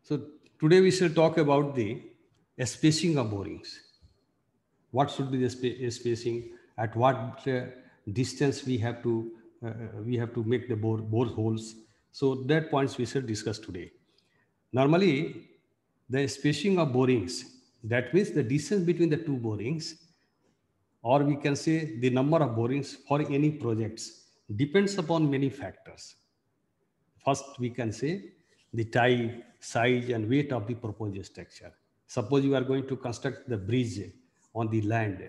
So today we shall talk about the spacing of borings. What should be the spacing? At what distance we have to make the bore holes? So that points we shall discuss today. Normally, the spacing of borings, that means the distance between the two borings, or we can say the number of borings for any projects, depends upon many factors. First, we can say the type, size, and weight of the proposed structure. Suppose you are going to construct the bridge on the land,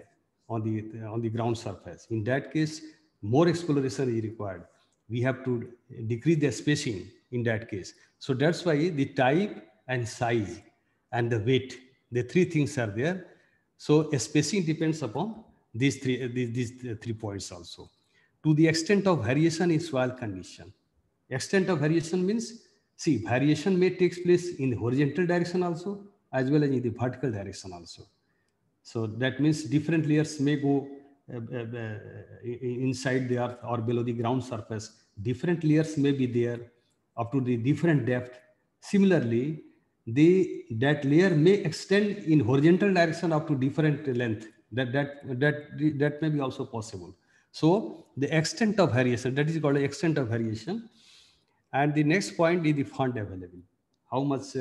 on the ground surface. In that case, more exploration is required. We have to decrease the spacing in that case. So that's why the type and size and the weight, the three things are there. So spacing depends upon these three points also. To the extent of variation in soil condition. Extent of variation means, see, variation may take place in the horizontal direction also, as well as in the vertical direction also. So that means different layers may go inside the earth or below the ground surface. Different layers may be there up to the different depth. Similarly, that layer may extend in horizontal direction up to different length. That may be also possible. So the extent of variation, that is called the extent of variation. And the next point is the fund available. How much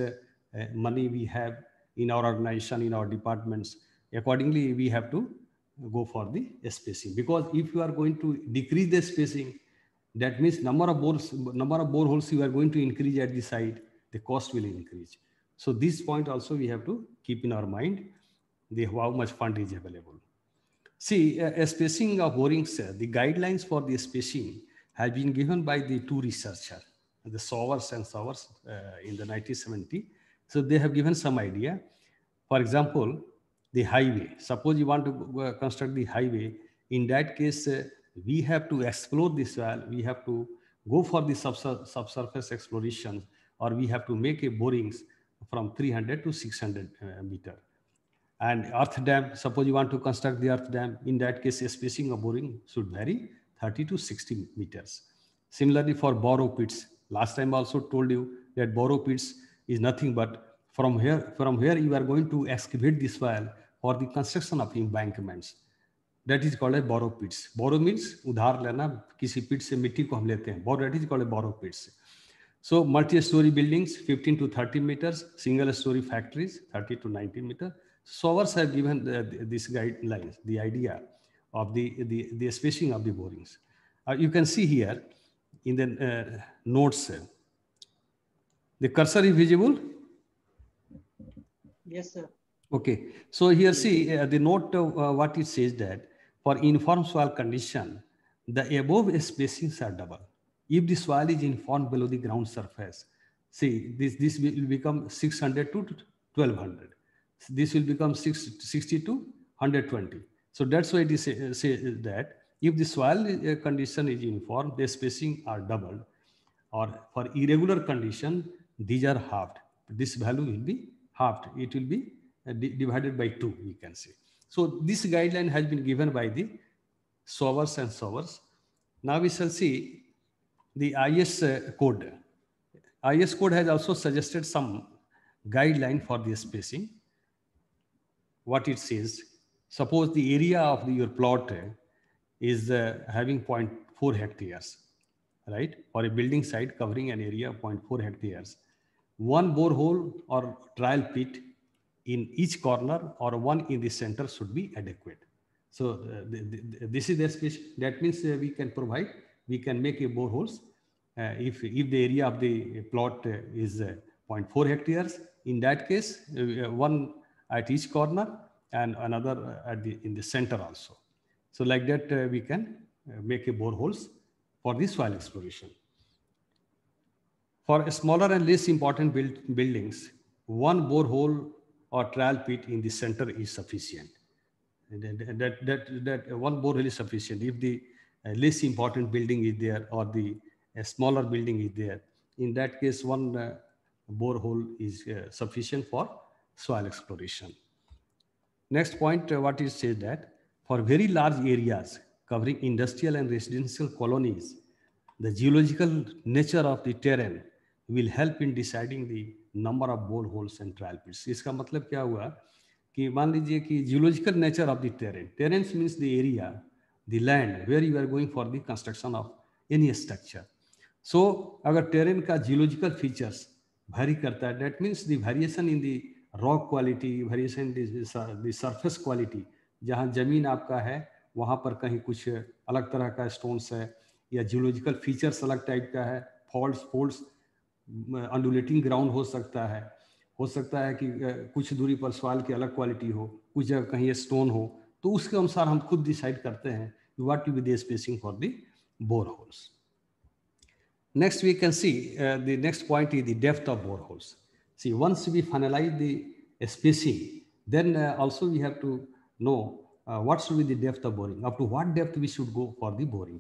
money we have in our organization, in our departments. Accordingly, we have to go for the spacing. Because if you are going to decrease the spacing, that means number of boreholes you are going to increase at the site, the cost will increase. So this point also we have to keep in our mind, how much fund is available. See, spacing of borings, the guidelines for the spacing have been given by the two researchers, the Sowers and Sowers in the 1970. So they have given some idea. For example, the highway. Suppose you want to construct the highway. In that case, we have to explore the soil. We have to go for the subsurface exploration, or we have to make a borings from 300 to 600 meter. And earth dam, suppose you want to construct the earth dam, in that case, a spacing of boring should vary 30 to 60 meters. Similarly, for borrow pits, last time I also told you that borrow pits is nothing but from here you are going to excavate the soil for the construction of embankments. That is called a borrow pits. Borrow means उधार लेना, किसी pit से मिट्टी को हम लेते हैं. Borrow, that is called a borrow pits. So multi-story buildings, 15 to 30 meters, single-story factories, 30 to 90 meters. Sowers have given these guidelines, the idea of the spacing of the borings. You can see here in the notes, the cursor is visible? Yes, sir. Okay. So here see the note, what it says that for uniform soil condition, the above spacings are double. If the soil is uniform below the ground surface, see this will become 600 to 1200. This will become 60 to 120. So that's why it is say that if the soil condition is uniform, the spacing are doubled, or for irregular condition, these are halved. This value will be halved. It will be divided by 2, we can say. So this guideline has been given by the Sowers and Sowers. Now we shall see the IS code. IS code has also suggested some guideline for the spacing. What it says, suppose the area of your plot is having 0.4 hectares, right? For a building site covering an area of 0.4 hectares. One borehole or trial pit in each corner or one in the center should be adequate. So this is the space. That means we can make a boreholes if the area of the plot is 0.4 hectares. In that case, one at each corner and another in the center also. So like that, we can make a boreholes for the soil exploration. For smaller and less important buildings, one borehole or trial pit in the center is sufficient. That one borehole is sufficient. If the less important building is there or the smaller building is there, in that case, one borehole is sufficient for soil exploration. Next point, what it says that for very large areas covering industrial and residential colonies, the geological nature of the terrain will help in deciding the number of bore holes and trial pits. इसका मतलब क्या हुआ कि मान लीजिए कि geological nature of the terrain, terrains means the area, the land where you are going for the construction of any structure. So अगर terrain का जियोलॉजिकल फीचर्स वैरी करता है, that means the variation in the rock quality, variation the surface quality, जहाँ जमीन आपका है वहाँ पर कहीं कुछ अलग तरह का स्टोन्स है या जियोलॉजिकल फीचर्स अलग टाइप का है, फोल्ड्स अंडुलेटिंग ग्राउंड हो सकता है कि कुछ दूरी पर सॉइल की अलग क्वालिटी हो, कुछ जगह कहीं स्टोन हो, तो उसके अनुसार हम खुद डिसाइड करते हैं what will be the spacing for the bore holes. Next, we can see the next point is the depth of boreholes. See, once we finalize the spacing, then also we have to know what should be the depth of boring, up to what depth we should go for the boring.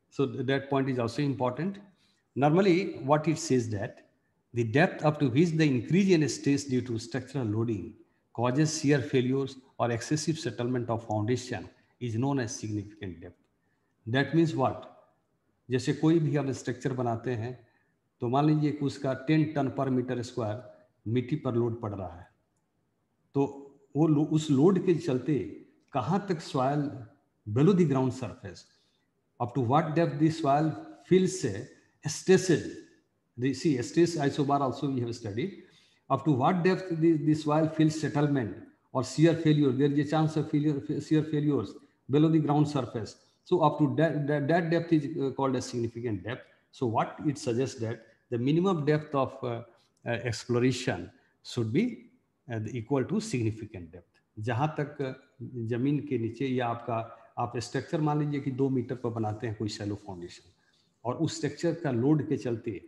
So that point is also important. Normally, what it says that the depth up to which the increase in stress due to structural loading causes shear failures or excessive settlement of foundation is known as significant depth. That means what? जैसे कोई भी हम structure बनाते हैं तो मान लीजिए कि उसका 10 टन पर मीटर स्क्वायर मिट्टी पर लोड पड़ रहा है, तो वो उस लोड के चलते कहाँ तक soil below the ground surface, up to what depth the soil feels stresses, see stress isobar also we have studied, up to what depth the soil feels settlement or shear failure, there is a chance of shear failures below the ground surface. So up to that depth is called a significant depth. So what it suggests that the minimum depth of exploration should be equal to significant depth. जहाँ तक जमीन के नीचे या आप structure मान लीजिए कि 2 मीटर पर बनाते हैं कोई शैलो फाउंडेशन, और उस स्ट्रक्चर का लोड के चलते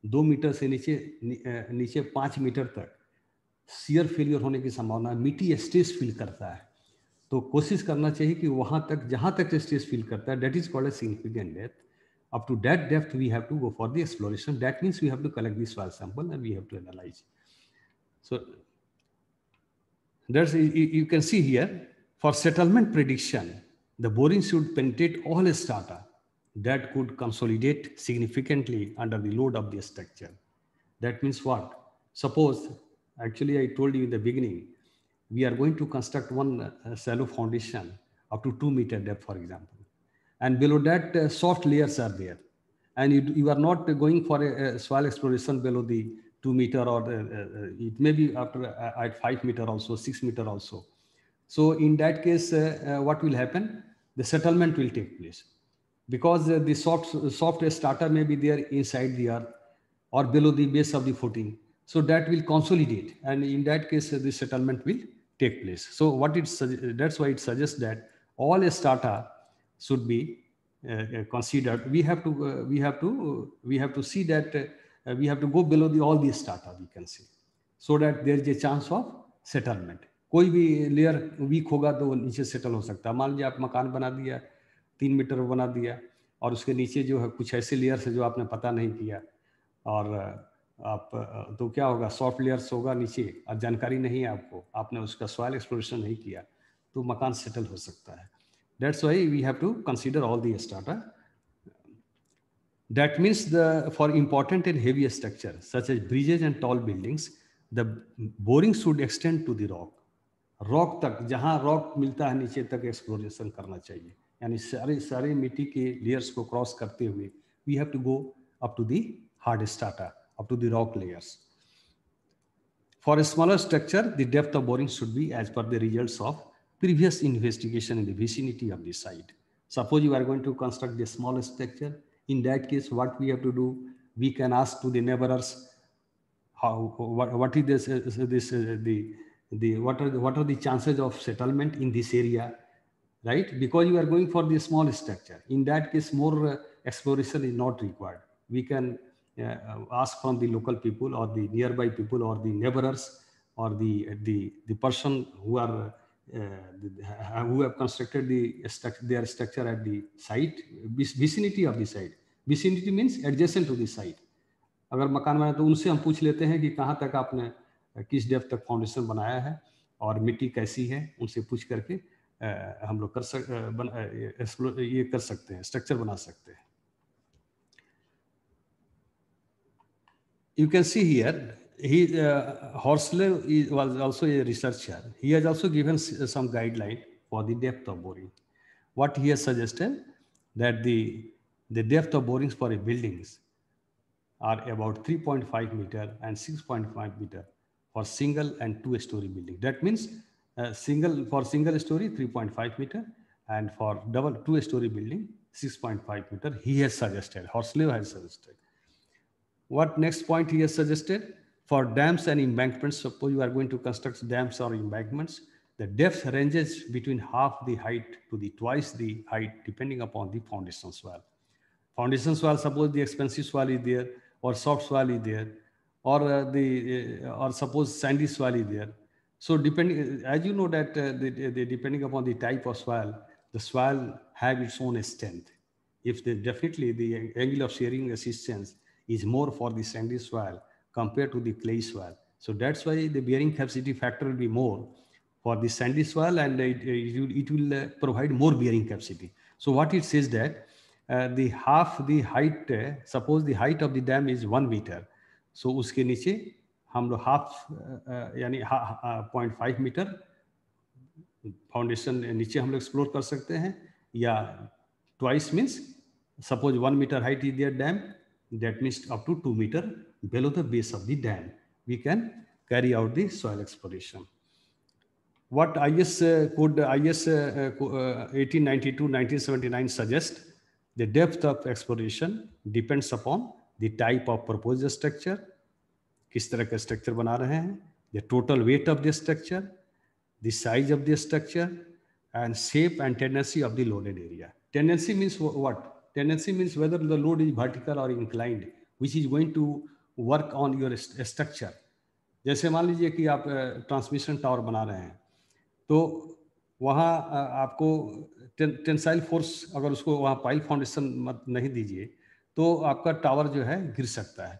2 मीटर से नीचे 5 मीटर तक शियर फेलियर होने की संभावना, मिट्टी स्ट्रेस फील करता है, तो कोशिश करना चाहिए कि वहाँ तक जहाँ तक स्ट्रेस फील करता है, that is called a significant depth. Up to that depth, we have to go for the exploration. That means we have to collect the soil sample and we have to analyze. So that's, you can see here, for settlement prediction, the boring should penetrate all strata that could consolidate significantly under the load of the structure. That means what? Suppose, actually I told you in the beginning, we are going to construct one shallow foundation up to 2 meter depth, for example. And below that, soft layers are there. And you are not going for a soil exploration below the 2 meter, or it may be after at 5 meter also, 6 meter also. So in that case, what will happen? The settlement will take place, because the soft strata may be there inside the earth or below the base of the footing. So that will consolidate, and in that case, the settlement will take place. So that's why it suggests that all strata should be considered. We have to see that we have to go below all the strata, we can see, so that there is a chance of settlement. कोई भी layer week होगा तो नीचे settle हो सकता है. मान लीजिए आप मकान बना दिया, 3 मीटर बना दिया, और उसके नीचे जो है कुछ ऐसे लेयर्स है जो आपने पता नहीं किया, और आप तो क्या होगा, सॉफ्ट लेयर्स होगा नीचे और जानकारी नहीं है आपको, आपने उसका सॉइल एक्सप्लोरेशन नहीं किया, तो मकान सेटल हो सकता है. That's why we have to consider all the strata. That means for important and heavy structures such as bridges and tall buildings, the boring should extend to the rock. Rock तक, जहाँ rock मिलता है नीचे तक exploration करना चाहिए, यानी सारे मिट्टी के लेयर्स को क्रॉस करते हुए we have to go up to the hard strata, up to the rock layers. For a smaller structure, the depth of boring should be as per the results of previous investigation in the vicinity of the site. Suppose you are going to construct a small structure. In that case, what we have to do? We can ask to the neighbors, what are the chances of settlement in this area, right? Because you are going for the small structure. In that case, more exploration is not required. We can ask from the local people or the nearby people or the neighbors or the person who are who have constructed their structure at the site, vicinity of the site. Vicinity means adjacent to the site. अगर मकान बनाए तो उनसे हम पूछ लेते हैं कि कहाँ तक आपने किस डेप्थ तक फाउंडेशन बनाया है और मिट्टी कैसी है, उनसे पूछ करके हम लोग ये कर सकते हैं, स्ट्रक्चर बना सकते हैं. You can see here, Horsley was also a researcher. He has also given some guideline for the depth of boring. What he has suggested that the depth of borings for a buildings are about 3.5 meter and 6.5 meter for single and two-story building. That means single story 3.5 meter and for double two-story building 6.5 meter. He has suggested. Horsley has suggested. What next point he has suggested? For dams and embankments, suppose you are going to construct dams or embankments, the depth ranges between half the height to the twice the height depending upon the foundation swell. Foundation swell, suppose the expensive swell is there, or soft swell is there, or or suppose sandy swell is there. So depending, as you know that depending upon the type of swell, the swell have its own strength. If definitely the angle of shearing resistance is more for the sandy swell compared to the clay swell. So that's why the bearing capacity factor will be more for the sandy swell, and it will provide more bearing capacity. So what it says that the half the height, suppose the height of the dam is 1 meter. So उसके नीचे हम लोग half यानी 0.5 metre foundation नीचे हम लोग explore कर सकते हैं, या twice means suppose 1 meter height is their dam, that means up to 2 meter below the base of the dam we can carry out the soil exploration. What IS code IS 1892-1979 suggests, the depth of exploration depends upon the type of proposed structure, किस तरह का structure बना रहे हैं, the total weight of the structure, the size of the structure, and shape and tendency of the loaded area. Tendency means what? Tendency means whether the load is vertical or inclined, which is going to work on your structure. जैसे मान लीजिए कि आप transmission tower बना रहे हैं, तो वहाँ आपको टेंसाइल फोर्स, अगर उसको वहाँ पाइल फाउंडेशन मत नहीं दीजिए तो आपका टावर जो है गिर सकता है.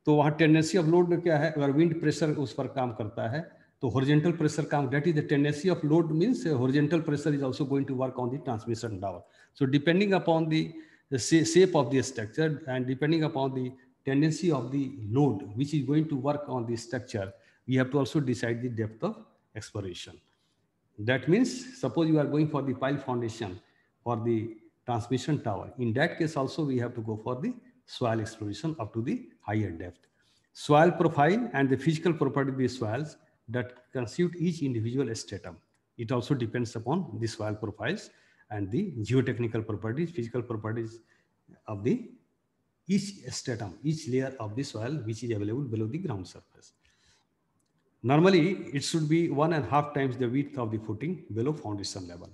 तो वहाँ टेंडेंसी ऑफ लोड क्या है? अगर विंड प्रेशर उस पर काम करता है तो हॉरिजॉन्टल प्रेशर काम, that is the tendency of load means horizontal pressure is also going to work on the transmission tower. So depending upon the shape of the structure and depending upon the tendency of the load which is going to work on the structure, we have to also decide the depth of exploration. That means suppose you are going for the pile foundation for the transmission tower, in that case also we have to go for the soil exploration up to the higher depth. Soil profile and the physical property of the soils that constitute each individual stratum, it also depends upon the soil profiles and the geotechnical properties, physical properties of the each stratum, each layer of the soil which is available below the ground surface. Normally it should be 1.5 times the width of the footing below foundation level.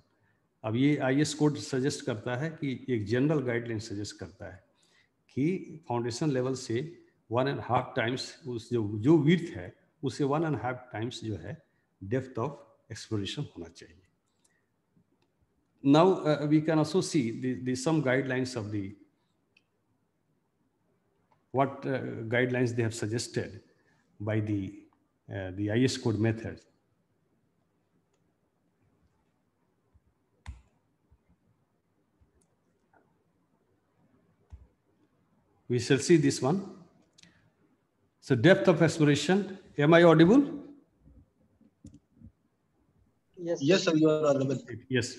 अब ये IS code suggest करता है कि एक general guideline suggest करता है कि foundation level से 1.5 टाइम्स उस जो विड्थ है उससे 1.5 टाइम्स जो है डेप्थ ऑफ एक्सप्लोरेशन होना चाहिए. Now we can also see the some guidelines of the what guidelines they have suggested by the IS code method. We shall see this one. So depth of exploration. Am I audible? Yes. Yes, sir, you are audible. Yes.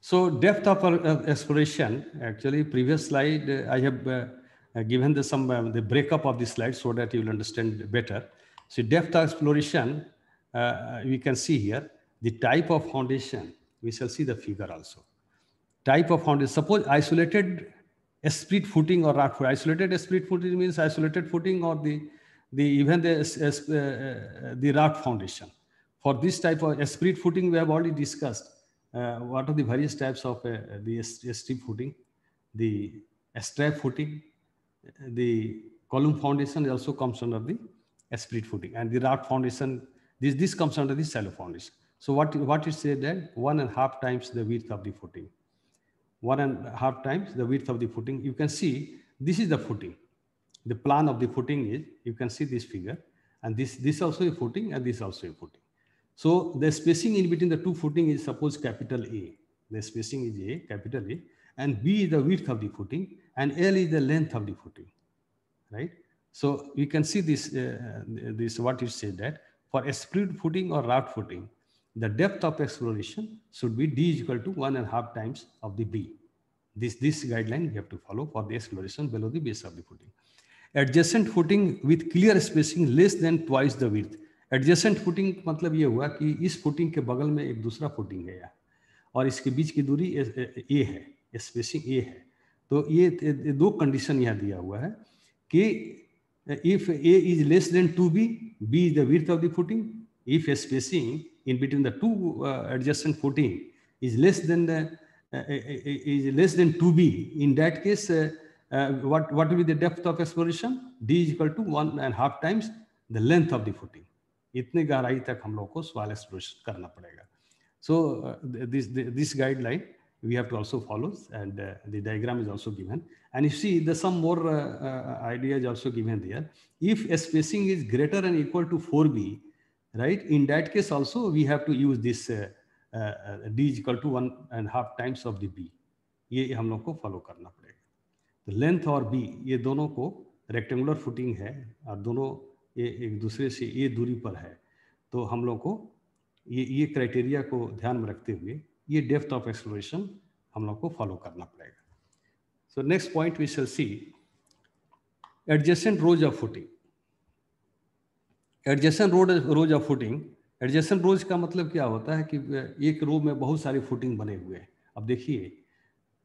So depth of exploration, actually previous slide I have given the breakup of the slide so that you will understand better. So depth of exploration, we can see here the type of foundation. We shall see the figure also. Type of foundation. Suppose isolated split footing or rock footing. Isolated split footing means isolated footing or the rock foundation. For this type of split footing, we have already discussed what are the various types of the strip footing, the strap footing, the column foundation also comes under the split footing, and the rock foundation, this comes under the shallow foundation. So what it said that 1.5 times the width of the footing. 1.5 times the width of the footing. You can see this is the footing. The plan of the footing is, you can see this figure, and this also a footing and this also a footing. So the spacing in between the two footing is suppose capital A. The spacing is A, capital A, and B is the width of the footing, and L is the length of the footing, right? So you can see this, this what you said, that for a split footing or raft footing, the depth of exploration should be d is equal to 1.5 times of the b. This guideline we have to follow for the exploration below the base of the footing. Adjacent footing with clear spacing less than twice the width. Adjacent footing मतलब ये हुआ कि इस footing के बगल में एक दूसरा फुटिंग है यहाँ, और इसके बीच की दूरी ए है, स्पेसिंग ए है. तो ये दो कंडीशन यहाँ दिया हुआ है कि if A is less than 2B, B is the width of the footing. If a spacing in between the two adjacent footing is less than 2B, in that case, what will be the depth of exploration? D is equal to 1.5 times the length of the footing. इतने गहराई तक हम लोग को soil exploration करना पड़ेगा. So this guideline we have to also follow, and the diagram is also given. And you see there's some more ideas also given there. If a spacing is greater and equal to 4B, right, in that case also we have to use this D is equal to 1.5 times of the B. ये हम लोग को follow करना पड़ेगा. तो length और B ये दोनों को रेक्टेंगुलर फुटिंग है और दोनों ये एक दूसरे से ये दूरी पर है, तो हम लोग को ये क्राइटेरिया को ध्यान में रखते हुए ये डेप्थ ऑफ एक्सप्लोरेशन हम लोग को फॉलो करना पड़ेगा. So next point we shall see adjacent rows of footing. Adjacent rows of footing, adjacent rows का मतलब क्या होता है कि एक रो में बहुत सारी फुटिंग बने हुए हैं. अब देखिए,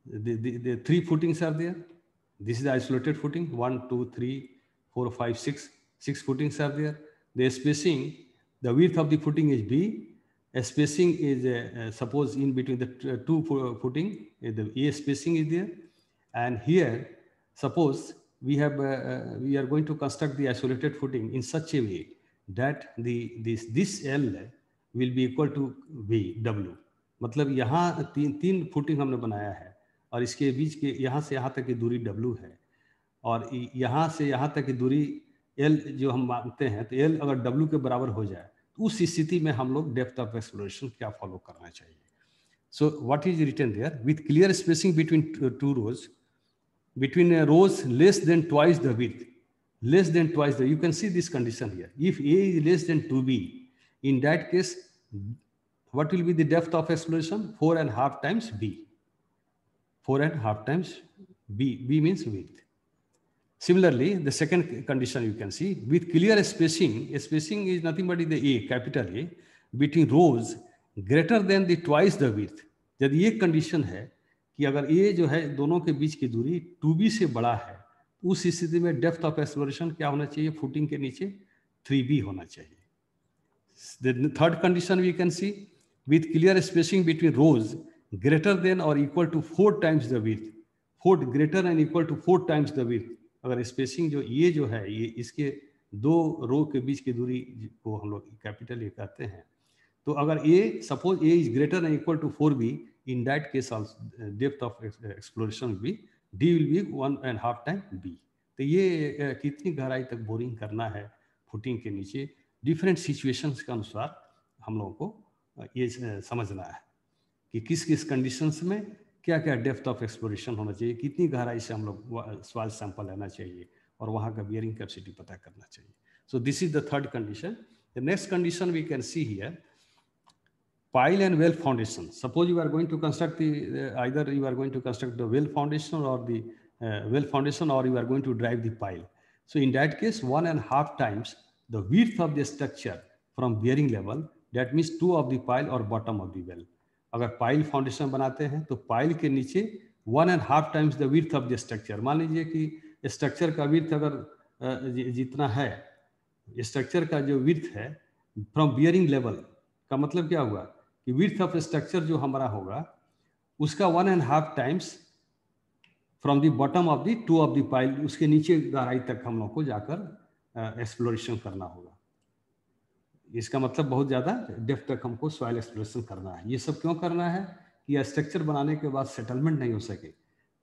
the 3 footings are there. This is the isolated footing, 1 2 3 4 5 6 footings are there. The spacing, the width of the footing is B. A spacing is suppose in between the two footing, the A spacing is there, and here suppose we have we are going to construct the isolated footing in such a way that this L will be equal to W. मतलब यहाँ तीन footing हमने बनाया है और इसके बीच के यहाँ से यहाँ तक की दूरी W है, और यहाँ से यहाँ तक की दूरी L जो हम मानते हैं, तो L अगर W के बराबर हो जाए तो उस स्थिति में हम लोग डेप्थ ऑफ एक्सप्लोरेशन क्या फॉलो करना चाहिए. So what is written there, with clear spacing between two rows, between rows less than twice the width, less than twice the, you can see this condition here. If A is less than 2B, in that case, what will be the depth of exploration? 4.5 times B. 4.5 times B. B means width. Similarly, the second condition you can see, with clear spacing, spacing is nothing but the A, capital A, between rows greater than the twice the width. यदि ये condition है कि अगर A जो है दोनों के बीच की दूरी 2B से बड़ा है, उस स्थिति में डेप्थ ऑफ एक्सप्लोरेशन क्या होना चाहिए? फुटिंग के नीचे 3B होना चाहिए. The third condition we can see, with clear spacing between rows greater than or equal to 4 times the width. 4 greater and equal to 4 times the width. अगर spacing जो ये जो है, ये इसके दो रो के बीच की दूरी को हम लोग कैपिटल ए कहते हैं, तो अगर A suppose A is greater and equal to 4B, in that case also depth of exploration will be D will be 1.5 times B. तो ये कितनी गहराई तक बोरिंग करना है फुटिंग के नीचे, डिफरेंट सिचुएशंस के अनुसार हम लोगों को ये समझना है कि किस किस कंडीशंस में क्या क्या डेप्थ ऑफ एक्सप्लोरेशन होना चाहिए, कितनी गहराई से हम लोग सॉइल सैंपल लेना चाहिए और वहाँ का बियरिंग कैपेसिटी पता करना चाहिए. So this is the third condition. The next condition we can see here, pile and well foundation. Suppose you are going to construct either you are going to construct the well foundation or the well foundation, or you are going to drive the pile. So in that case, 1.5 times the width of the structure from bearing level, that means 2 of the pile or bottom of the well. अगर pile foundation बनाते हैं तो pile के नीचे 1.5 times the width of the structure. मान लीजिए कि structure का width अगर जितना है, स्ट्रक्चर का जो width है from bearing level का मतलब क्या हुआ कि विड्थ ऑफ स्ट्रक्चर जो हमारा होगा उसका 1.5 times from the bottom of the 2 of the pile, उसके नीचे गहराई तक हम लोग को जाकर एक्सप्लोरेशन करना होगा. इसका मतलब बहुत ज़्यादा डेप्थ तक हमको सॉइल एक्सप्लोरेशन करना है. ये सब क्यों करना है कि स्ट्रक्चर बनाने के बाद सेटलमेंट नहीं हो सके,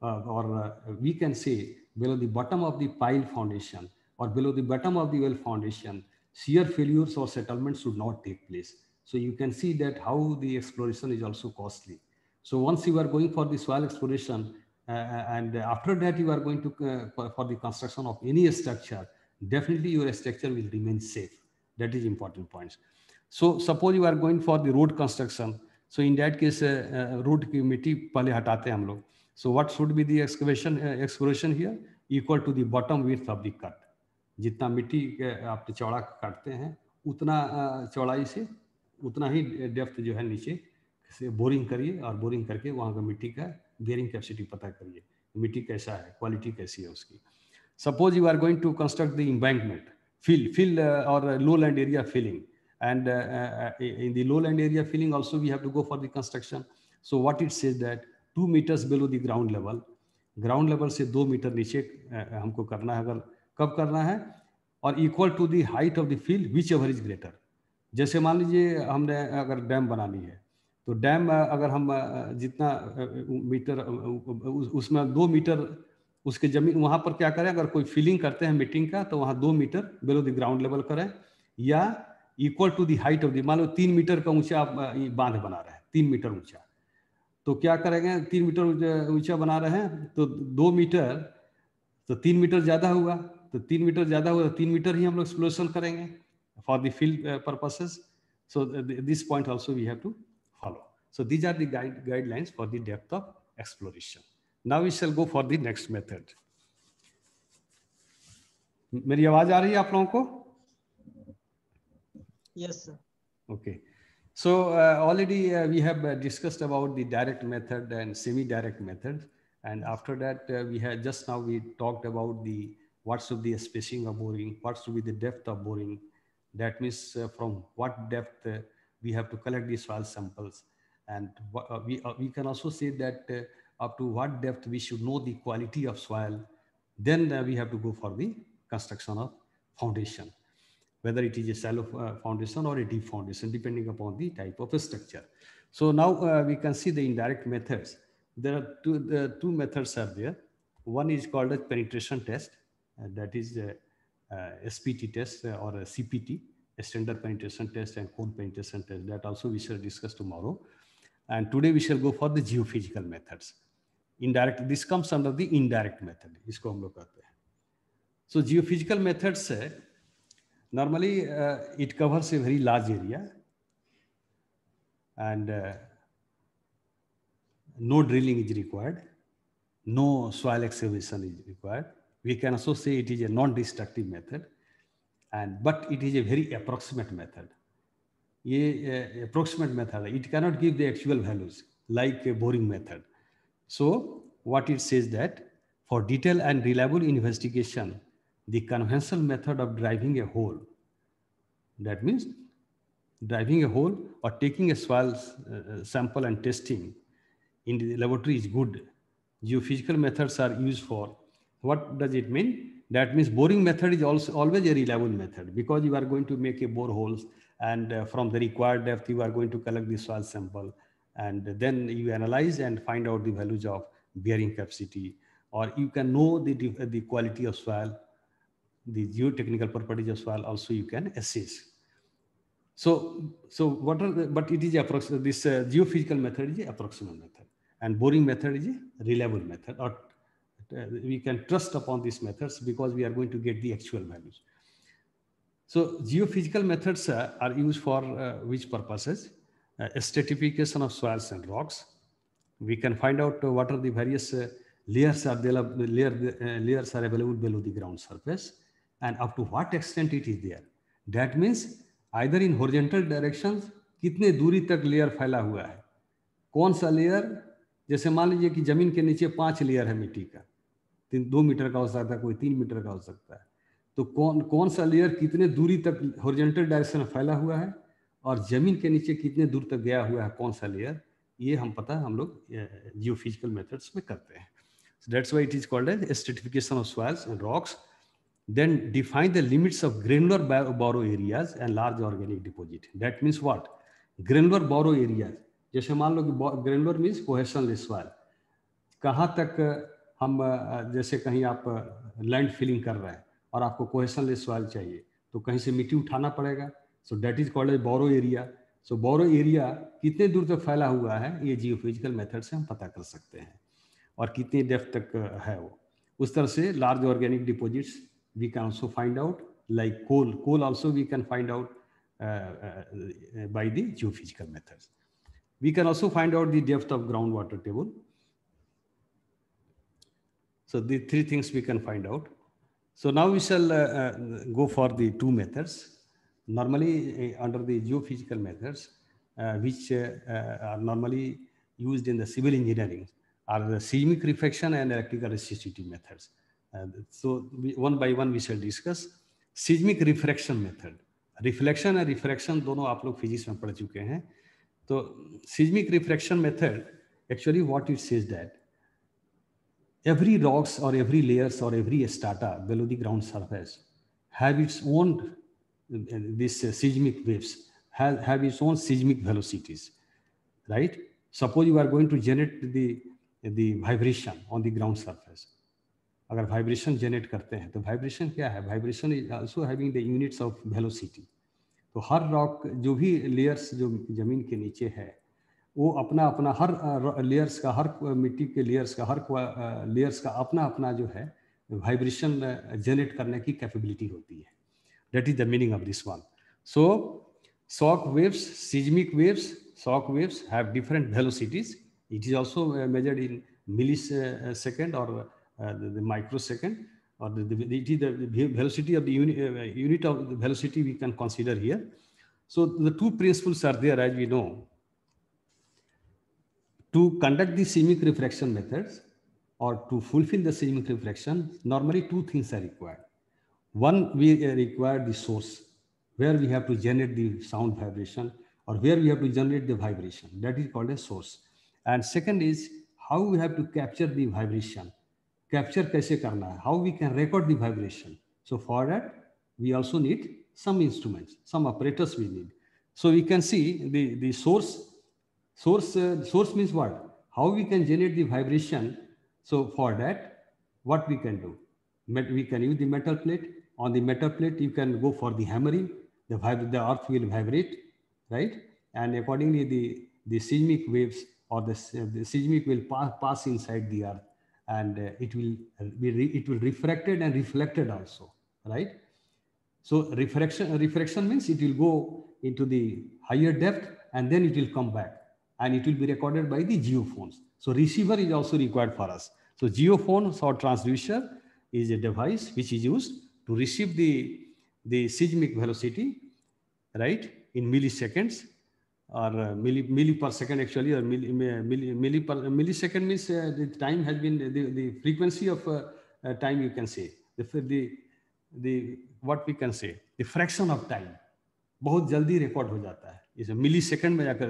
और we can say below the bottom of the pile foundation और below the bottom of the well foundation, shear failures or settlement should not take place. So you can see that how the exploration is also costly. So once you are going for the soil exploration and after that you are going to for the construction of any structure, definitely your structure will remain safe. That is important points. So suppose you are going for the road construction. So in that case, road की मिट्टी पहले हटाते हैं हम लोग. So what should be the excavation here? Equal to the bottom width of the cut. जितना मिट्टी आप चौड़ा काटते हैं उतना चौड़ाई से उतना ही डेप्थ जो है नीचे से बोरिंग करिए और बोरिंग करके वहाँ का मिट्टी का बेयरिंग कैपेसिटी पता करिए, मिट्टी कैसा है, क्वालिटी कैसी है उसकी. Suppose you are going to construct the embankment, fill or lowland area filling, and in the lowland area filling also we have to go for the construction. So what it says that 2 meters below the ground level से 2 metre नीचे हमको करना है. अगर कब करना है? और equal to the height of the fill whichever is greater. जैसे मान लीजिए हमने अगर डैम बनानी है तो डैम अगर हम जितना मीटर उसमें 2 मीटर उसके जमीन वहाँ पर क्या करें, अगर कोई फिलिंग करते हैं मीटिंग का तो वहाँ 2 meter below the ground level करें, या equal to the height of the, मान लो 3 मीटर का ऊंचा आप बांध बना रहे हैं, 3 मीटर ऊंचा, तो क्या करेंगे, 3 मीटर ऊंचा बना रहे हैं तो 2 मीटर, तो 3 मीटर ज़्यादा हुआ, तो 3 मीटर ज़्यादा हुआ तो 3 मीटर ही हम लोग एक्सप्लोरेशन करेंगे for the field purposes. So this point also we have to follow. So these are the guidelines for the depth of exploration. Now we shall go for the next method. मेरी आवाज आ रही है आप लोगों को? Yes, sir. Okay. So already we have discussed about the direct method and semi-direct method, and after that we had just now we talked about the what should be the spacing of boring, what should be the depth of boring. That means from what depth we have to collect the soil samples, and we can also say that up to what depth we should know the quality of soil. Then we have to go for the construction of foundation, whether it is a shallow foundation or a deep foundation, depending upon the type of structure. So now we can see the indirect methods. There are two methods are there. One is called a penetration test, that is SPT test or a CPT, a standard penetration test, and cone penetration test. That also we shall discuss tomorrow. And today we shall go for the geophysical methods. Indirect, this comes under the indirect method. इसको हम लोग कहते हैं. So geophysical methods normally it covers a very large area, and no drilling is required, no soil excavation is required. We can also say it is a non-destructive method, but it is a very approximate method. ये approximate method, it cannot give the actual values like a boring method. So what it says that for detailed and reliable investigation, the conventional method of driving a hole, that means driving a hole or taking a soil sample and testing in the laboratory is good. Geophysical methods are used for. What does it mean? That means boring method is also always a reliable method, because you are going to make a boreholes, and from the required depth you are going to collect the soil sample, and then you analyze and find out the values of bearing capacity, or you can know the quality of soil, the geotechnical properties of soil also you can assess. So what are but it is approximate. This geophysical method is approximate method, and boring method is a reliable method, or we can trust upon these methods because we are going to get the actual values. So geophysical methods are used for which purposes? Stratification of soils and rocks. We can find out what are the various layers are layers are available below the ground surface, and up to what extent it is there. That means either in horizontal directions कितने दूरी तक layer फैला हुआ है, कौन सा layer, जैसे मान लीजिए कि जमीन के नीचे 5 लेयर है मिट्टी का, 2 मीटर का हो सकता है, कोई 3 मीटर का हो सकता है, तो कौन सा लेयर कितने दूरी तक हॉरिजॉन्टल डायरेक्शन में फैला हुआ है और जमीन के नीचे कितने दूर तक गया हुआ है कौन सा लेयर, ये हम लोग जियोफिजिकल मेथड्स में करते हैं. So that's why it is called as stratification of soils and rocks. Then define the limits of granular borrow areas and large organic deposit. That means what? Granular borrow areas, जैसे मान लो कि granular means cohesionless soil. कहाँ तक हम, जैसे कहीं आप land filling कर रहे हैं और आपको कोहेशनलेस सॉइल चाहिए तो कहीं से मिट्टी उठाना पड़ेगा. So that is called as borrow area. So borrow area कितने दूर तक फैला हुआ है ये जियोफिजिकल मेथड से हम पता कर सकते हैं, और कितनी डेप्थ तक है वो. उस तरह से large organic deposits we can also find out, like coal. Coal also we can find out by the geophysical methods. We can also find out the depth of groundwater table. So the three things we can find out. So now we shall go for the two methods. Normally under the geophysical methods, which are normally used in the civil engineering, are the seismic refraction and electrical resistivity methods. So one by one we shall discuss. Seismic refraction method. Reflection and refraction दोनों आप लोग physics में पढ़ चुके हैं. तो seismic refraction method, actually what it says that every rocks or every layers or every strata below the ground surface have its own seismic waves, have its own seismic velocities, right? Suppose you are going to generate the vibration on the ground surface. अगर vibration generate करते हैं तो vibration क्या है? Vibration is also having the units of velocity. तो हर rock जो भी layers जो जमीन के नीचे है वो अपना अपना हर लेयर्स का, हर मिट्टी के लेयर्स का, हर लेयर्स का अपना अपना जो है वाइब्रेशन जनरेट करने की कैपेबिलिटी होती है. That is the meaning of this one. So shock waves, seismic waves, shock waves have different velocities. It is also measured in millisecond or the microsecond, or it is the velocity of the unit of the velocity we can consider here. So the two principles are there, as we know. To conduct the seismic refraction methods or to fulfill the seismic refraction, normally two things are required. One, we require the source where we have to generate the sound vibration or where we have to generate the vibration. That is called a source. And second is how we have to capture the vibration. Capture kaise karna hai? How we can record the vibration. So for that, we also need some instruments, some apparatus we need. So we can see the source. Source means what? How we can generate the vibration. So for that, what we can do? We can use the metal plate. On the metal plate, you can go for the hammering. The earth will vibrate, right? And accordingly, the seismic waves or the seismic will pass inside the earth, and it will refracted and reflected also, right? So refraction means it will go into the higher depth and then it will come back and it will be recorded by the geophones. So receiver is also required for us. So geophones or transducer is a device which is used to receive the seismic velocity, right, in milliseconds or milli per second actually, or millisecond means the time has been the frequency of time, you can say the what we can say the fraction of time बहुत जल्दी record हो जाता है, इसे मिली second में जाकर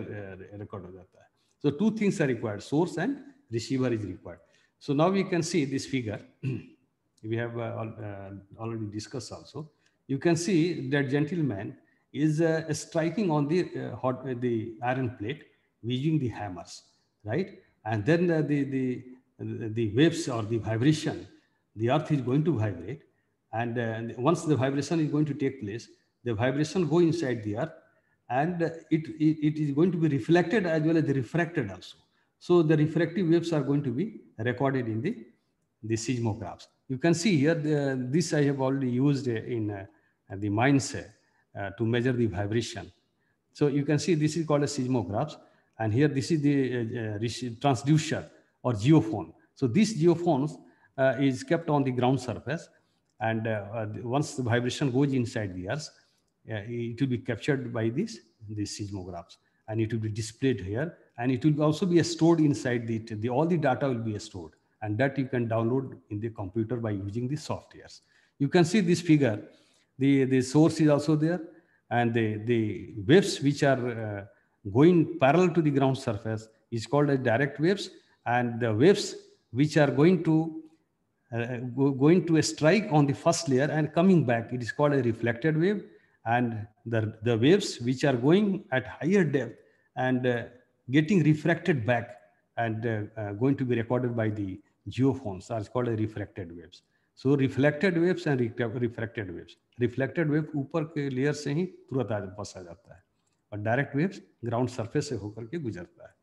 record हो जाता है. So two things are required, source and receiver is required. So now we can see this figure. We have already discussed also. You can see that gentleman is striking on the iron plate using the hammers, right? And then the waves or the vibration, the earth is going to vibrate, and once the vibration is going to take place, the vibration go inside the earth, and it is going to be reflected as well as the refracted also. So the refractive waves are going to be recorded in the seismographs. You can see here, this I have already used in the mines to measure the vibration. So you can see this is called a seismographs, and here this is the transducer or geophone. So this geophones is kept on the ground surface, and once the vibration goes inside the earth, it will be captured by these seismographs, and it will be displayed here, and it will also be stored inside all the data will be stored, and that you can download in the computer by using the softwares. You can see this figure, the source is also there, and the waves which are going parallel to the ground surface is called as direct waves, and the waves which are going to strike on the first layer and coming back, it is called a reflected wave. And the waves which are going at higher depth and getting refracted back and going to be recorded by the geophones are called a refracted waves. So reflected waves and refracted waves. Reflected wave ऊपर के layer से ही तुरंत पास आ जाता है, और direct waves ground surface से होकर के गुजरता है.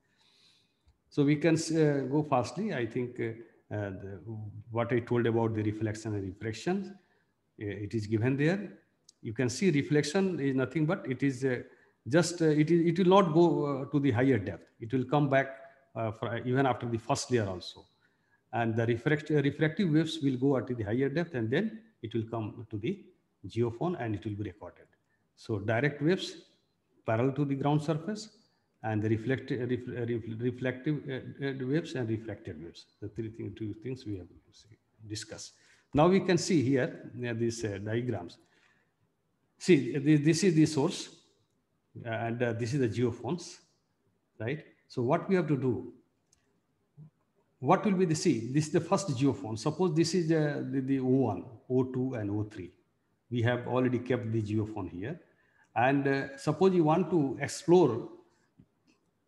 So we can go fastly. I think what I told about the reflection and refraction. it is given there. You can see reflection is nothing but it is it will not go to the higher depth. It will come back even after the first layer also. And the refractive waves will go at the higher depth, and then it will come to the geophone and it will be recorded. So direct waves parallel to the ground surface, and the reflective waves and refracted waves. The two things we have discussed. Now we can see here these diagrams. See, this is the source, and this is the geophones, right? So what we have to do, what will be the, see, this is the first geophone. Suppose this is the O1, O2, and O3. We have already kept the geophone here. And suppose you want to explore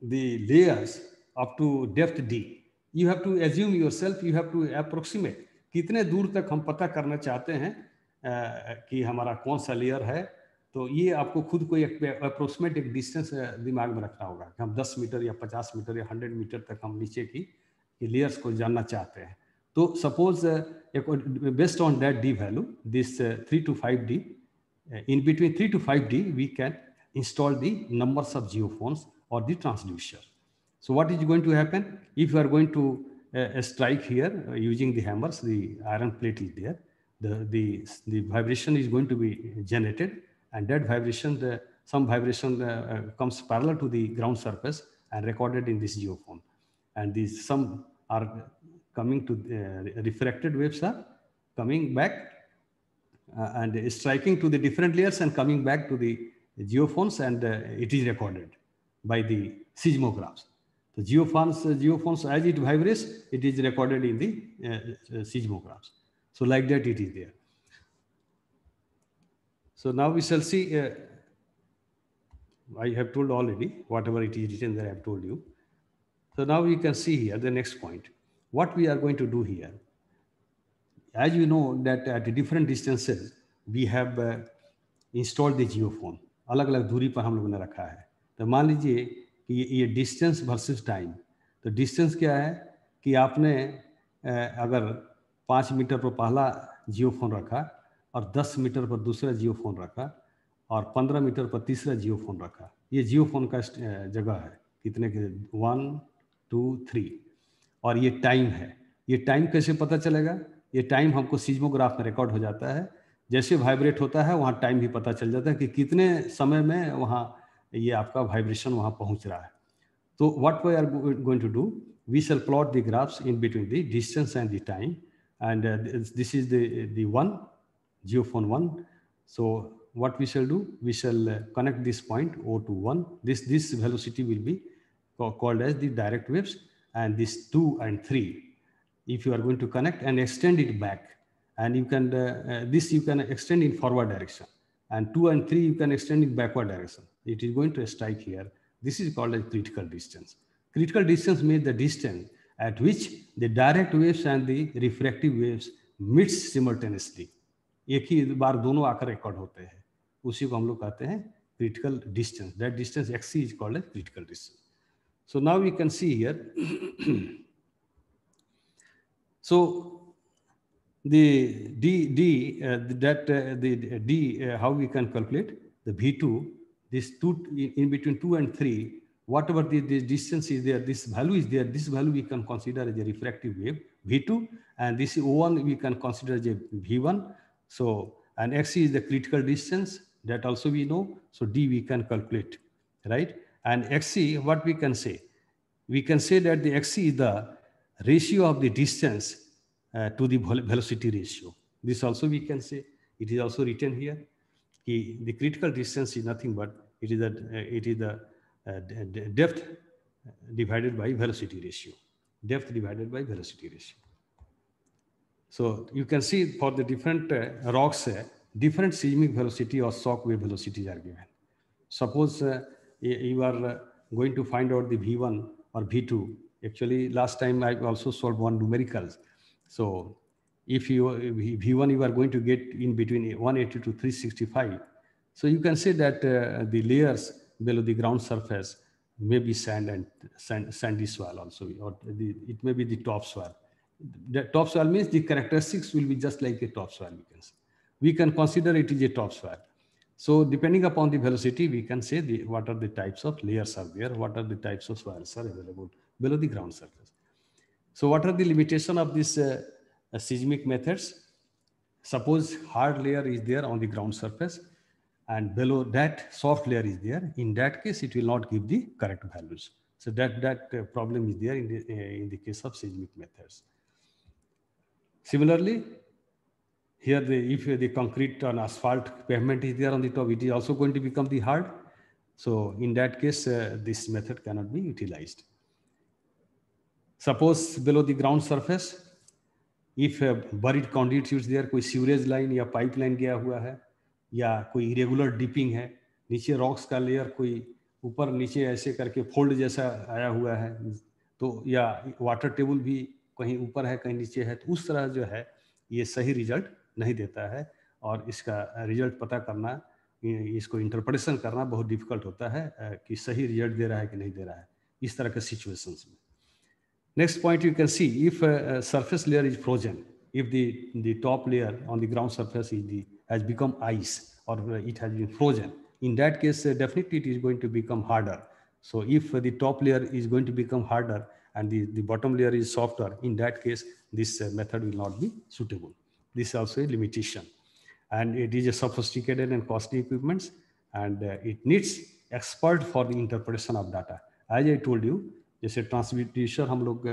the layers up to depth D, you have to assume yourself, you have to approximate कितने दूर तक हम पता करना चाहते हैं कि हमारा कौन सा लेयर है. तो ये आपको खुद को एक अप्रोक्सीमेट एक डिस्टेंस दिमाग में रखना होगा कि हम 10 मीटर या 50 मीटर या 100 मीटर तक हम नीचे की लेयर्स को जानना चाहते हैं. तो suppose based on that D value, this 3 to 5D, in between 3 to 5D we can install the numbers of geophones or the transducer. So what is going to happen if you are going to strike here using the hammers? The iron plate is there, the vibration is going to be generated, and that vibration, some vibration comes parallel to the ground surface and recorded in this geophone. And these some are coming to refracted waves are coming back and striking to the different layers and coming back to the geophones, and it is recorded by the seismographs. The geophones as it vibrates, it is recorded in the seismographs. So like that it is there. So now we shall see, I have told already, whatever it is written there I have told you. So now you can see here the next point. What we are going to do here, as you know that at different distances we have installed the geophone. अलग अलग दूरी पर हम लोगों ने रखा है. तो मान लीजिए कि ये डिस्टेंस वर्सेस टाइम. तो डिस्टेंस क्या है कि आपने अगर 5 मीटर पर पहला जियोफोन रखा और 10 मीटर पर दूसरा जियोफोन रखा और 15 मीटर पर तीसरा जियोफोन रखा, ये जियोफोन का जगह है कितने के 1 2 3. और ये टाइम है. ये टाइम कैसे पता चलेगा? ये टाइम हमको सीज्मोग्राफ में रिकॉर्ड हो जाता है. जैसे वाइब्रेट होता है वहाँ टाइम भी पता चल जाता है कि कितने समय में वहाँ ये आपका वाइब्रेशन वहाँ पहुँच रहा है. तो what we are going to do, we shall plot the graphs in between the distance and the time, and this is the one geophone 1. So what we shall do, we shall connect this point O to 1. This velocity will be called as the direct waves, and this 2 and 3, if you are going to connect and extend it back, and you can this you can extend in forward direction, and 2 and 3 you can extend in backward direction. It is going to strike here. This is called as critical distance. Critical distance means the distance at which the direct waves and the refractive waves meet simultaneously. एक ही बार दोनों आकर record होते हैं, उसी को हम लोग कहते हैं critical distance. That distance xc is called as critical distance. So now we can see here. So the how we can calculate the V2, this 2 in between 2 and 3, whatever the distance is there, this value is there, this value we can consider as a refractive wave V2, and this O1 we can consider as a V1. So, and xc is the critical distance, that also we know. So d we can calculate, right? And xc, what we can say? We can say that the xc is the ratio of the distance to the velocity ratio. This also we can say. It is also written here. The critical distance is nothing but it is the depth divided by velocity ratio. Depth divided by velocity ratio. So you can see for the different rocks, different seismic velocity or shock wave velocities are given. Suppose you are going to find out the V1 or V2. Actually, last time I also solved one numericals. So if you V1 you are going to get in between 180 to 365. So you can say that the layers below the ground surface may be sand and sandy soil also, or it may be the top soil. The top soil means the characteristics will be just like a top soil, you can say. we can consider it is a top swell. So depending upon the velocity, we can say what are the types of layers are there, what are the types of swells are available below the ground surface. So what are the limitation of this seismic methods? Suppose hard layer is there on the ground surface and below that soft layer is there. In that case, it will not give the correct values. So that problem is there in the case of seismic methods. Similarly, here if the concrete or asphalt pavement is there on the top, it is also going to become the hard. So in that case, this method cannot be utilized. Suppose below the ground surface, if buried conduit is there, कोई sewerage line या pipeline गया हुआ है या कोई irregular dipping है, नीचे rocks का लेयर कोई ऊपर नीचे ऐसे करके फोल्ड जैसा आया हुआ है, तो या वाटर टेबल भी कहीं ऊपर है कहीं नीचे है, तो उस तरह जो है ये सही रिजल्ट नहीं देता है और इसका रिजल्ट पता करना, इसको इंटरप्रिटेशन करना बहुत डिफिकल्ट होता है कि सही रिजल्ट दे रहा है कि नहीं दे रहा है इस तरह के सिचुएशंस में. Next point, you can see if a surface layer is frozen, if the top layer on the ground surface has become ice or it has been frozen, in that case definitely it is going to become harder. So if the top layer is going to become harder and the bottom layer is softer, in that case this method will not be suitable. This is also a limitation, and it is a sophisticated and costly equipments, and it needs expert for the interpretation of data. As I told you, जैसे transducer हम लोग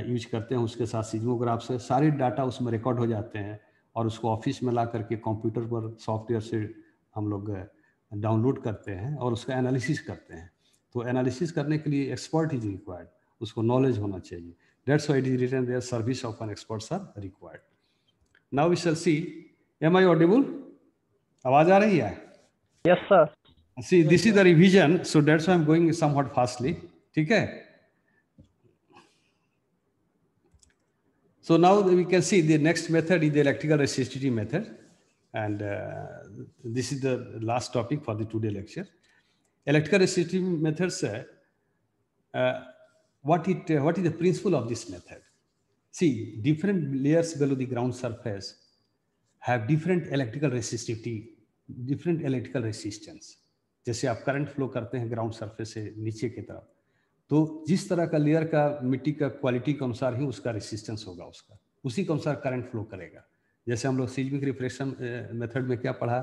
use करते हैं, उसके साथ सीज्मोग्राफ से सारे data उसमें रिकॉर्ड हो जाते हैं और उसको ऑफिस में ला करके कंप्यूटर पर सॉफ्टवेयर से हम लोग डाउनलोड करते हैं और उसका एनालिसिस करते हैं. तो एनालिसिस करने के लिए एक्सपर्ट इज रिक्वायर्ड, उसको नॉलेज होना चाहिए. That's why it is written there service of an experts are required. Now we shall see, am I audible? आवाज आ रही है? Yes sir. See this is the revision, so that's why I am going somewhat fastly. ठीक है. So now we can see the next method is the electrical resistivity method, and this is the last topic for the today lecture. Electrical resistivity methods. What is the principle of this method? See, different layers below the ground surface have different electrical resistivity, different electrical resistance. जैसे आप current flow करते हैं ground surface से नीचे की तरफ, तो जिस तरह का लेयर का मिट्टी का क्वालिटी के अनुसार ही उसका रेसिस्टेंस होगा, उसका उसी के अनुसार करंट फ्लो करेगा. जैसे हम लोग सीज्मिक रिफ्लेक्शन मेथड में क्या पढ़ा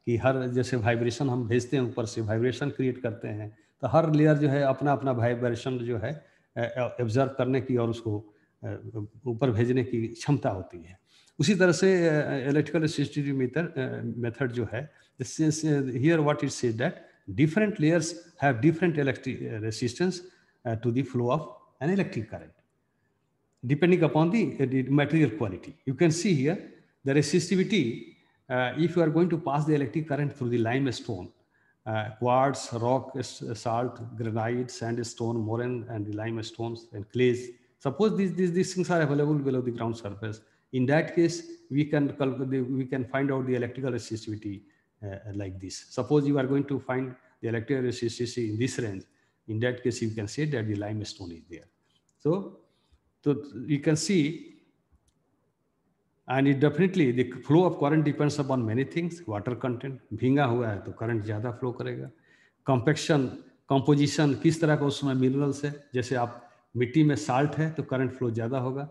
कि हर जैसे वाइब्रेशन हम भेजते हैं ऊपर से, वाइब्रेशन क्रिएट करते हैं, तो हर लेयर जो है अपना अपना वाइब्रेशन जो है ऑब्जर्व करने की और उसको ऊपर भेजने की क्षमता होती है. उसी तरह से इलेक्ट्रिकल रेसिस्टिविटी मेथड जो है, here what it says that different layers have different electric resistance to the flow of an electric current, depending upon the material quality. You can see here the resistivity, if you are going to pass the electric current through the limestone, quartz, rock, salt, granite, sandstone, moraine, and the limestones and clays. Suppose these things are available below the ground surface. In that case, we can find out the electrical resistivity like this. Suppose you are going to find the electrical resistivity in this range. In that case, you can say that the limestone is there. So you can see, and it definitely the flow of current depends upon many things. Water content, भींगा हुआ है तो current ज़्यादा flow करेगा. Compaction, composition, किस तरह का उसमें minerals है, जैसे आप मिट्टी में साल्ट है तो करंट फ्लो ज़्यादा होगा,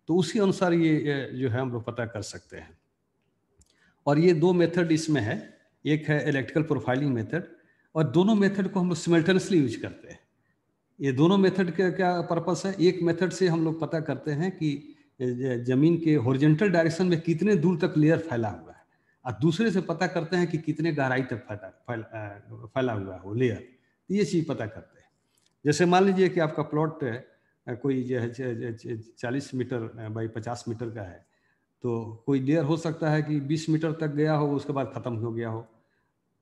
तो उसी अनुसार ये जो है हम लोग पता कर सकते हैं. और ये दो मेथड इसमें है, एक है इलेक्ट्रिकल प्रोफाइलिंग मेथड, और दोनों मेथड को हम लोग सिमल्टेनियसली यूज करते हैं. ये दोनों मेथड का क्या पर्पस है? एक मेथड से हम लोग पता करते हैं कि जमीन के हॉरिजॉन्टल डायरेक्शन में कितने दूर तक लेयर फैला हुआ है, और दूसरे से पता करते हैं कि कितने गहराई तक फैला हुआ है वो लेयर. ये चीज़ पता करते हैं. जैसे मान लीजिए कि आपका प्लॉट कोई जो है 40 मीटर बाई 50 मीटर का है, तो कोई लेयर हो सकता है कि 20 मीटर तक गया हो, उसके बाद ख़त्म हो गया हो.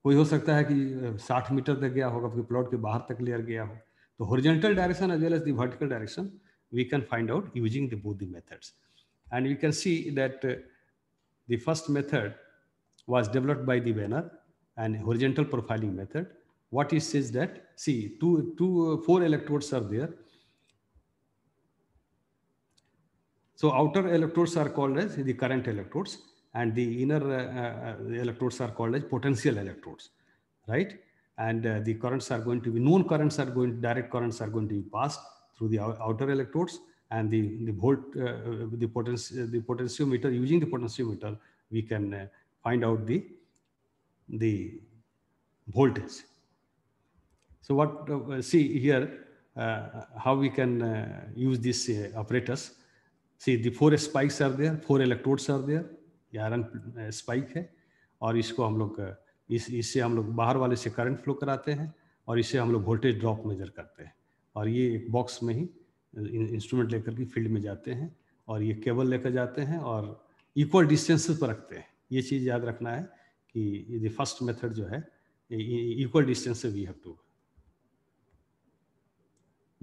कोई हो सकता है कि 60 मीटर तक गया होगा, फिर प्लॉट के बाहर तक लेयर गया हो. तो horizontal direction as well as the vertical direction we can find out using both the methods. And we can see that the first method was developed by the Wenner, and horizontal profiling method. What it says that, see, four electrodes are there. So outer electrodes are called as the current electrodes, and the inner electrodes are called as potential electrodes, right? And the currents are going to be known currents are going direct currents are going to be passed through the outer electrodes, and the potentiometer, using the potentiometer we can find out the voltage. So what see here how we can use this apparatus. See, the 4 spikes are there, 4 electrodes are there, ये iron spike है, और इसको हम लोग इससे हम लोग बाहर वाले से करंट फ्लो कराते हैं, और इससे हम लोग वोल्टेज ड्रॉप मेजर करते हैं, और ये एक बॉक्स में ही इंस्ट्रूमेंट लेकर के फील्ड में जाते हैं, और ये केबल लेकर जाते हैं और इक्वल डिस्टेंसेस पर रखते हैं. ये चीज़ याद रखना है कि ये फर्स्ट मेथड जो है इक्वल डिस्टेंस से we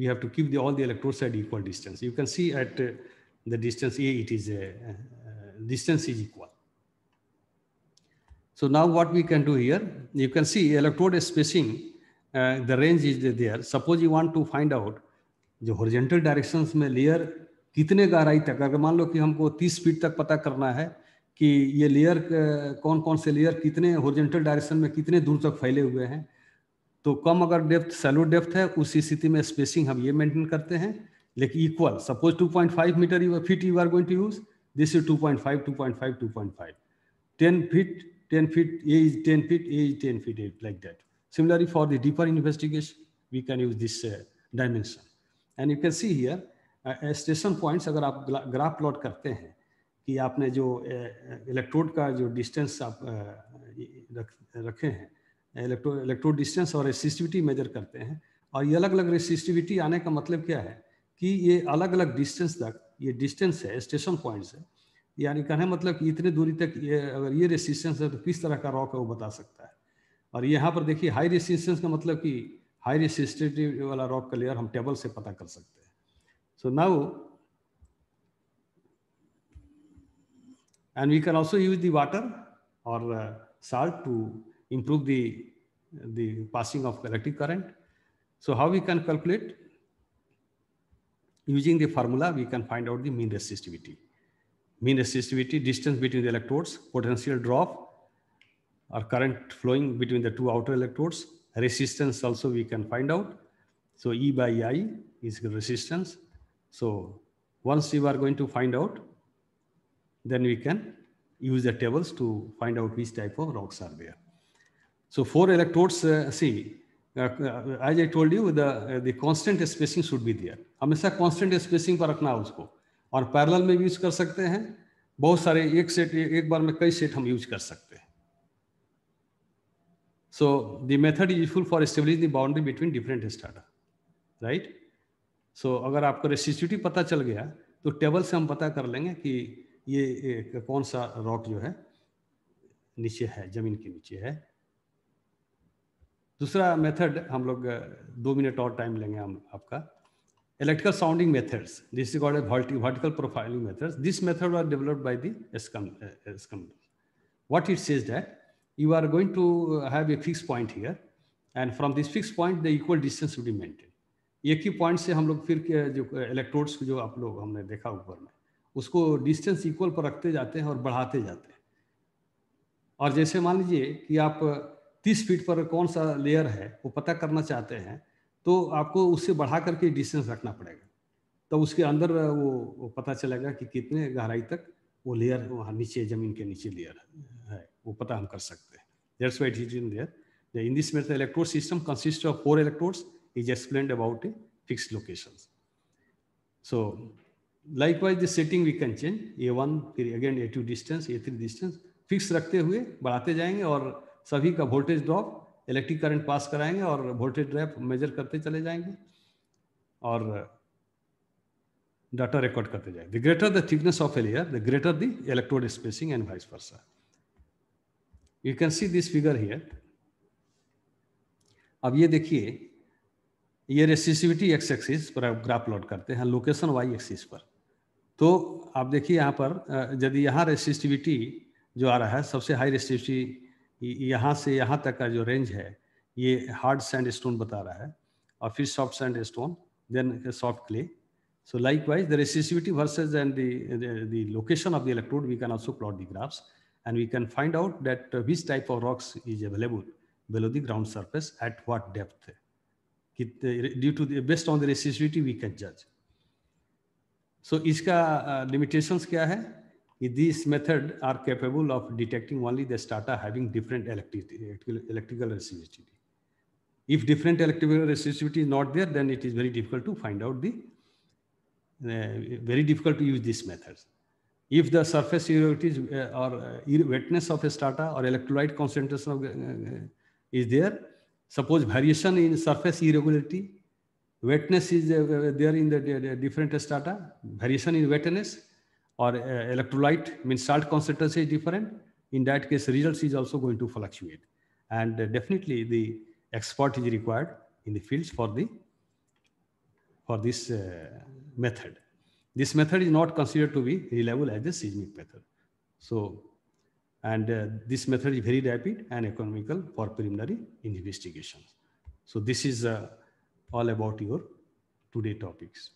have to keep all the electrodes at equal distance. You can see at the distance A, it is distance is equal. So now what we can do here, you can see electrode spacing, the range is there. Suppose you want to find out जो horizontal directions में layer कितने गहराई तक, अगर मान लो कि हमको 30 feet तक पता करना है कि ये लेयर कौन कौन से लेयर कितने horizontal direction में कितने दूर तक फैले हुए हैं, तो कम अगर डेप्थ सैलो डेप्थ है उस स्थिति में स्पेसिंग हम ये मेंटेन करते हैं, लेकिन equal. Suppose 2.5 meter feet you are going to use, this is 2.5 2.5 2.5 10 feet 10 feet, A is 10 feet, A is 10 feet, like that. Similarly, for the deeper investigation, we can use this dimension. And you can see here, station points, अगर आप graph plot करते हैं कि आपने जो electrode का जो distance आप रखे हैं, इलेक्ट्रोड डिस्टेंस और रेसिस्टिविटी मेजर करते हैं, और ये अलग अलग रेसिस्टिविटी आने का मतलब क्या है कि ये अलग अलग डिस्टेंस तक ये डिस्टेंस है, स्टेशन पॉइंट्स है, यानी कहने मतलब कि इतने दूरी तक ये अगर ये रेसिस्टेंस है तो किस तरह का रॉक है वो बता सकता है. और यहाँ पर देखिए हाई रेसिस्टेंस का मतलब कि हाई रेसिस्टिविटी वाला रॉक का लेयर हम टेबल से पता कर सकते हैं. So now and we can also use the water और salt to improve the passing of electric current. So how we can calculate? Using the formula, we can find out the mean resistivity. Mean resistivity, distance between the electrodes, potential drop or current flowing between the two outer electrodes. Resistance also we can find out. So E by I is the resistance. So once you are going to find out, then we can use the tables to find out which type of rocks are there. So 4 electrodes, see, as I told you, the constant spacing should be there. हमेशा constant spacing पर रखना है उसको, और parallel में use कर सकते हैं. बहुत सारे एक सेट एक बार में कई सेट हम यूज कर सकते हैं. So the method is useful for establishing the boundary between different strata, right? So अगर आपको रेसिस्टिविटी पता चल गया तो टेबल से हम पता कर लेंगे कि ये कौन सा रॉक जो है नीचे है, जमीन के नीचे है. दूसरा मेथड हम लोग 2 मिनट और टाइम लेंगे हम आपका. Electrical sounding methods. This is called a vertical profiling methods. This method was developed by the ESCOM. What it says that you are going to have a fixed point here, and from this fixed point the equal distance should be maintained. एक ही point से हम लोग फिर जो electrodes जो आप लोग हमने देखा ऊपर में, उसको डिस्टेंस इक्वल पर रखते जाते हैं और बढ़ाते जाते हैं. और जैसे मान लीजिए कि आप 30 फीट पर कौन सा लेयर है वो पता करना चाहते हैं, तो आपको उससे बढ़ा करके डिस्टेंस रखना पड़ेगा, तो उसके अंदर वो पता चलेगा कि कितने गहराई तक वो लेयर वहाँ नीचे जमीन के नीचे लेयर है, वो पता हम कर सकते हैं. That's why it is in there. In this method, electrode system consists of 4 electrodes is explained about a fixed locations. So likewise the setting we can change, A1 फिर again A2 distance, A3 distance fix रखते हुए बढ़ाते जाएंगे, और सभी का voltage drop electric current pass कराएंगे और वोल्टेज ड्रॉप मेजर करते चले जाएंगे और डाटा रिकॉर्ड करते जाएंगे. The greater the thickness of a layer, the greater the electrode spacing and vice versa. You can see this figure here. अब ये देखिए, ये रेसिस्टिविटी एक्स एक्सिस पर आप ग्राफ प्लॉट करते हैं, लोकेशन वाई एक्सिस पर. तो आप देखिए यहाँ पर यदि यहाँ रेसिस्टिविटी जो आ रहा है, सबसे हाई रेसिस्टिविटी यहाँ से यहाँ तक का जो रेंज है ये हार्ड सैंडस्टोन बता रहा है, और फिर soft sandstone, then soft clay. So likewise, the resistivity versus and the location of the electrode, we can also plot the graphs. and we can find out that which type of rocks is available below the ground surface at what depth. Due to based on the resistivity we can judge. So इसका limitations क्या है? These methods are capable of detecting only the strata having different electrical resistivity. If different electrical resistivity is not there, then it is very difficult to find out very difficult to use these methods. If the surface irregularity or wetness of a strata or electrolyte concentration is there, suppose variation in surface irregularity, wetness is there in the different strata, variation in wetness, or electrolyte means salt concentration is different. In that case, results is also going to fluctuate, and definitely the expert is required in the fields for this method. This method is not considered to be reliable as a seismic method. So, and this method is very rapid and economical for preliminary investigations. So this is all about your today topics.